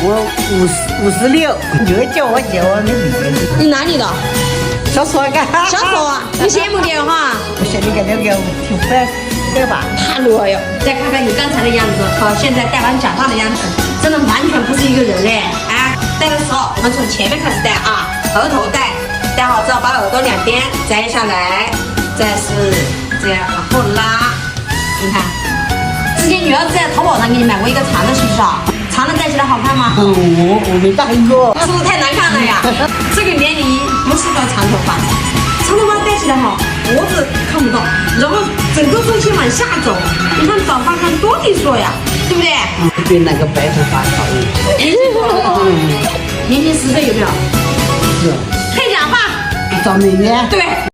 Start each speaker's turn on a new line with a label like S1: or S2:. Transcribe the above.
S1: 我56，就叫我姐我的妹。
S2: 你哪里的？
S1: 小错干？
S2: 小错啊！你羡慕电话？
S1: 我现在给那个挺白吧？
S2: 太弱哟！再看看你刚才的样子和现在戴完假发的样子，真的完全不是一个人嘞！哎，戴的时候我们从前面开始戴啊，额头戴，戴好之后把耳朵两边摘下来，再是这样往后拉。你看，之前女儿在淘宝上给你买过一个长的，是不是啊？长的戴起来好看吗？
S1: 我没戴过，
S2: 是不是太难看了呀？这个年龄不适合长头发，长头发戴起来好，脖子看不到，然后整个重心往下走，你看短发看多利索呀，对不对？
S1: 比那个白头发好一点。
S2: 年轻10岁有没有？
S1: 是。
S2: 配假发，
S1: 找美女。
S2: 对。